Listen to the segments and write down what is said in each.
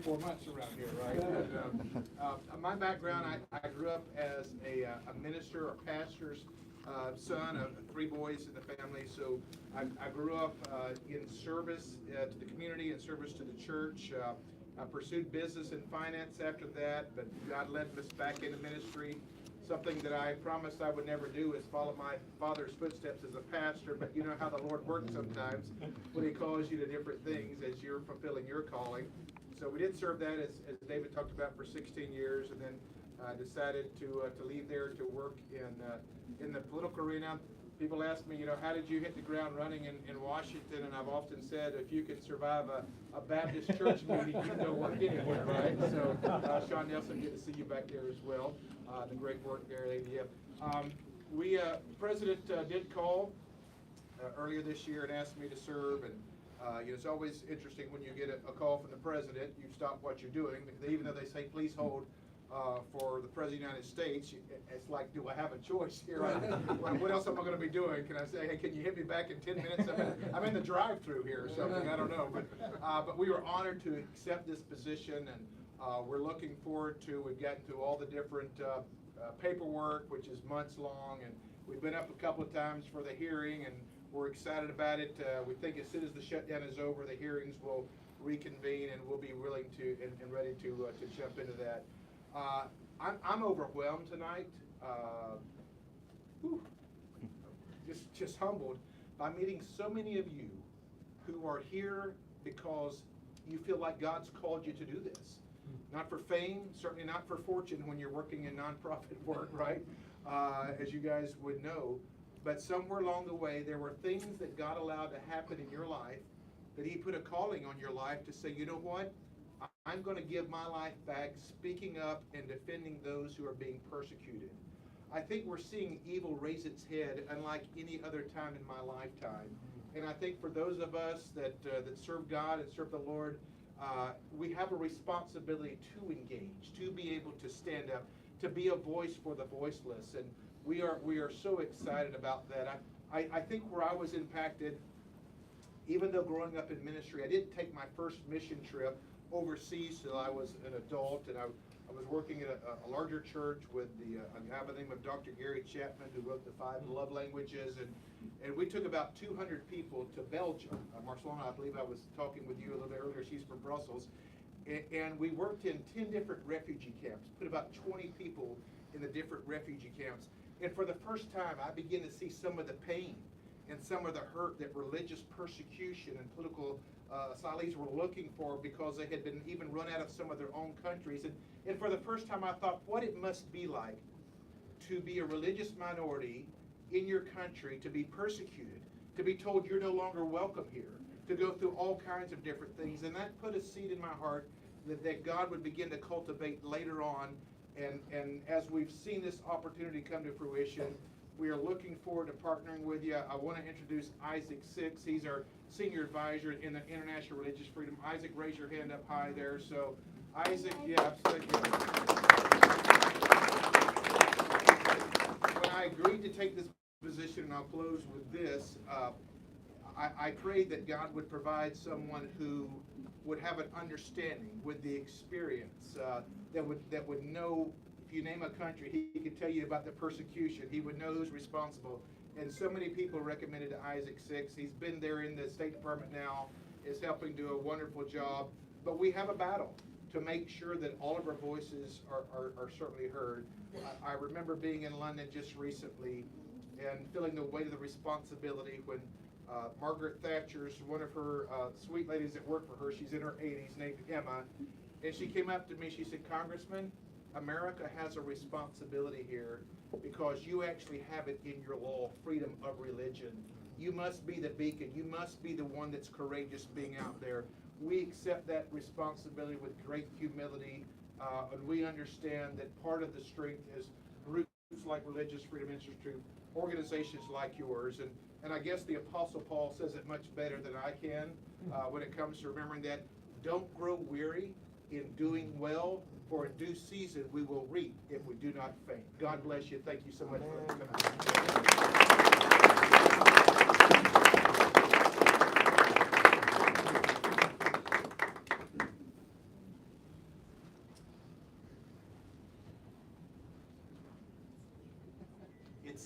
4 months around here, right? And, my background, I grew up as a minister or pastor's son of 3 boys in the family. So I grew up in service to the community and service to the church. I pursued business and finance after that, but God led us back into ministry. Something that I promised I would never do is follow my father's footsteps as a pastor, but you know how the Lord works sometimes when he calls you to different things as you're fulfilling your calling. So we did serve that, as David talked about, for 16 years, and then decided to leave there to work in the political arena. People ask me, how did you hit the ground running in Washington? And I've often said, if you can survive a Baptist church meeting, you can go work anywhere, right? So, Sean Nelson, good to see you back there as well. The great work there at ADF. President did call earlier this year and asked me to serve, and it's always interesting when you get a call from the president. You stop what you're doing, even though they say please hold for the President of the United States. It's like, do I have a choice here? What else am I going to be doing? Can I say, hey, can you hit me back in 10 minutes? I'm in the drive-through here or something. I don't know. But we were honored to accept this position, and we're looking forward to, we've gotten through all the different paperwork, which is months long, and we've been up a couple of times for the hearing, and we're excited about it. We think as soon as the shutdown is over, the hearings will reconvene, and we'll be willing to and ready to jump into that. I'm overwhelmed tonight, just humbled by meeting so many of you who are here because you feel like God's called you to do this. Not for fame, certainly not for fortune when you're working in nonprofit work, right? As you guys would know. But somewhere along the way, there were things that God allowed to happen in your life, that He put a calling on your life to say, you know what? I'm going to give my life back, speaking up and defending those who are being persecuted. I think we're seeing evil raise its head unlike any other time in my lifetime. And I think for those of us that serve God and serve the Lord, we have a responsibility to engage, to be able to stand up, to be a voice for the voiceless. And we are so excited about that. I think where I was impacted, even though growing up in ministry, I didn't take my first mission trip overseas till I was an adult, and I was working at a larger church with a guy by the name of Dr. Gary Chapman, who wrote the 5 Love Languages, and we took about 200 people to Belgium. Marcelona, I believe I was talking with you a little bit earlier, she's from Brussels, and we worked in 10 different refugee camps, put about 20 people in the different refugee camps, and for the first time I began to see some of the pain and some of the hurt that religious persecution and political asylees were looking for, because they had been even run out of some of their own countries. And for the first time I thought what it must be like to be a religious minority in your country, to be persecuted, to be told you're no longer welcome here, to go through all kinds of different things. And that put a seed in my heart that God would begin to cultivate later on. And as we've seen this opportunity come to fruition, we are looking forward to partnering with you. I want to introduce Isaac Six. He's our senior advisor in the International Religious Freedom. Isaac, raise your hand up high there. So, Isaac, yeah, when I agreed to take this position, and I'll close with this, I prayed that God would provide someone who would have an understanding with the experience, that would know. If you name a country, he could tell you about the persecution. He would know who's responsible. And so many people recommended Isaac Six. He's been there in the State Department now, is helping do a wonderful job. But we have a battle to make sure that all of our voices are certainly heard. I remember being in London just recently and feeling the weight of the responsibility when Margaret Thatcher's, one of her sweet ladies that worked for her, she's in her 80s, named Emma, and she came up to me, she said, Congressman, America has a responsibility here because you actually have it in your law, freedom of religion. You must be the beacon. You must be the one that's courageous being out there. We accept that responsibility with great humility, and we understand that part of the strength is groups like Religious Freedom Institute, organizations like yours, and I guess the Apostle Paul says it much better than I can when it comes to remembering that. Don't grow weary in doing well, for in due season we will reap if we do not faint. God bless you. Thank you so much for coming.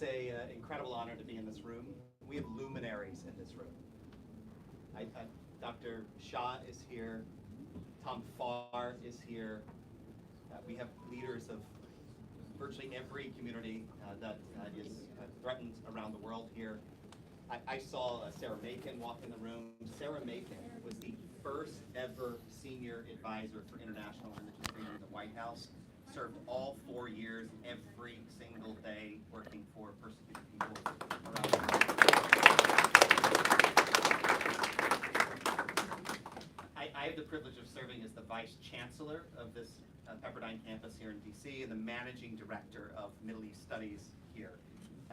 It's an incredible honor to be in this room. We have luminaries in this room. Dr. Shah is here. Tom Farr is here. We have leaders of virtually every community that is threatened around the world here. I saw Sarah Macon walk in the room. Sarah Macon was the first ever senior advisor for international religious freedom in the White House. Served all 4 years, every single day, working for persecuted people around the world. I have the privilege of serving as the Vice Chancellor of this Pepperdine campus here in DC and the Managing Director of Middle East Studies here.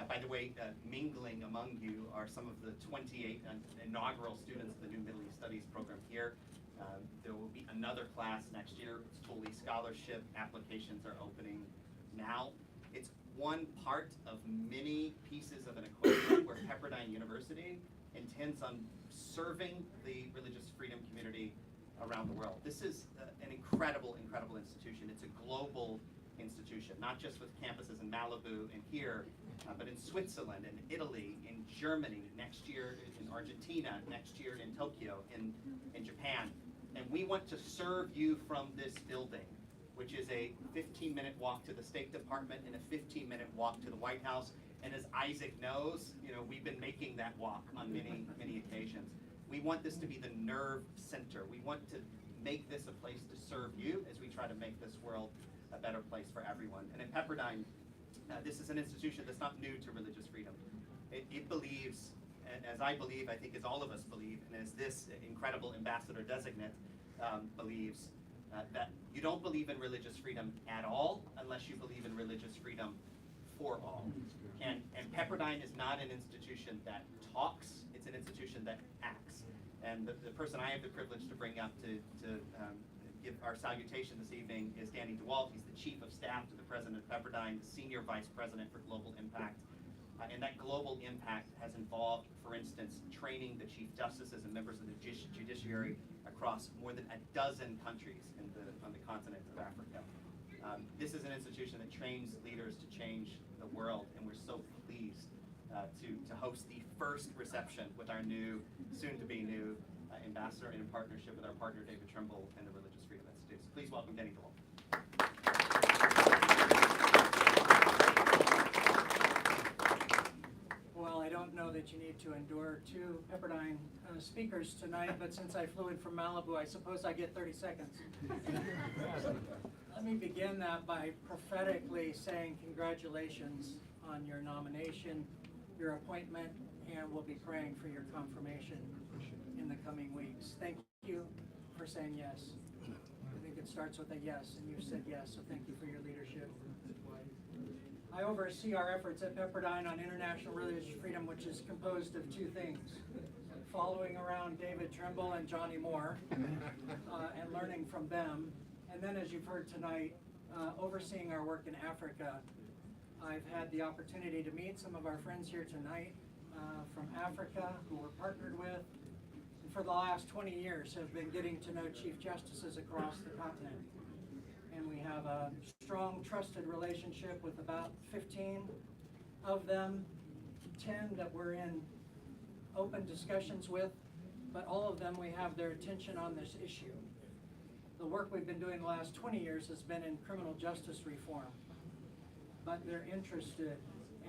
By the way, mingling among you are some of the 28 inaugural students of the new Middle East Studies program here. There will be another class next year. It's fully scholarship. Applications are opening now. It's one part of many pieces of an equation where Pepperdine University intends on serving the religious freedom community around the world. This is an incredible, incredible institution. It's a global institution, not just with campuses in Malibu and here, but in Switzerland, in Italy, in Germany, next year in Argentina, next year in Tokyo, in Japan. And we want to serve you from this building, which is a 15-minute walk to the State Department and a 15-minute walk to the White House. And as Isaac knows, we've been making that walk on many, many occasions. We want this to be the nerve center. We want to make this a place to serve you as we try to make this world a better place for everyone. And at Pepperdine, this is an institution that's not new to religious freedom. It believes, as I believe, I think as all of us believe, and as this incredible ambassador designate believes, that you don't believe in religious freedom at all unless you believe in religious freedom for all. And Pepperdine is not an institution that talks, it's an institution that acts. And the person I have the privilege to bring up to give our salutation this evening is Danny DeWalt. He's the Chief of Staff to the President of Pepperdine, the Senior Vice President for Global Impact. And that global impact has involved, for instance, training the Chief Justices and members of the judiciary across more than a dozen countries on the continent of Africa. This is an institution that trains leaders to change the world, and we're so pleased to host the first reception with our new, soon-to-be new ambassador in partnership with our partner David Trimble and the Religious Freedom Institute. So please welcome Danny DeWalt. Well, I don't know that you need to endure two Pepperdine speakers tonight, but since I flew in from Malibu, I suppose I get 30 seconds. Let me begin that by prophetically saying congratulations on your nomination, your appointment, and we'll be praying for your confirmation in the coming weeks. Thank you for saying yes. I think it starts with a yes, and you've said yes, so thank you for your leadership. I oversee our efforts at Pepperdine on international religious freedom, which is composed of two things: following around David Trimble and Johnny Moore and learning from them. And then, as you've heard tonight, overseeing our work in Africa. I've had the opportunity to meet some of our friends here tonight from Africa who we're partnered with, and for the last 20 years have been getting to know Chief Justices across the continent. And we have a strong, trusted relationship with about 15 of them, 10 that we're in open discussions with, but all of them we have their attention on this issue. The work we've been doing the last 20 years has been in criminal justice reform, but they're interested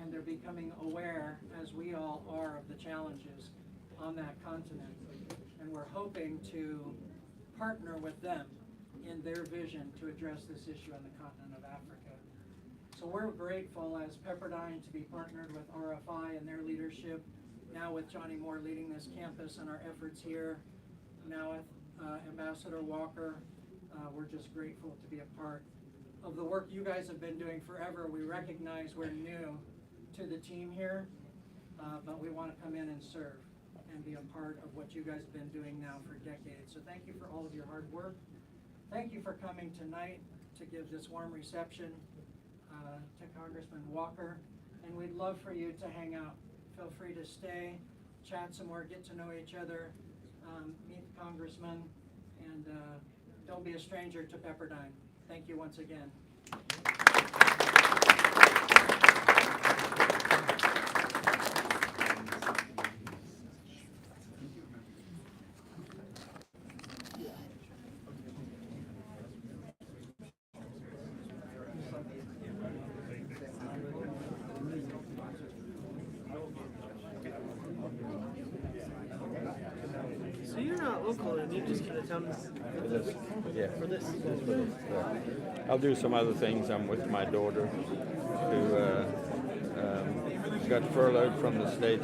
and they're becoming aware, as we all are, of the challenges on that continent. And we're hoping to partner with them in their vision to address this issue on the continent of Africa. So we're grateful as Pepperdine to be partnered with RFI and their leadership, now with Johnny Moore leading this campus and our efforts here, now with Ambassador Walker. We're just grateful to be a part of the work you guys have been doing forever. We recognize we're new to the team here, but we want to come in and serve and be a part of what you guys have been doing now for decades. So thank you for all of your hard work. Thank you for coming tonight to give this warm reception to Congressman Walker, and we'd love for you to hang out. Feel free to stay, chat some more, get to know each other, meet the Congressman, and don't be a stranger to Pepperdine. Thank you once again. local, and you just came to town For this, yeah. for this. Yeah. I'll do some other things. I'm with my daughter, who got furloughed from the state.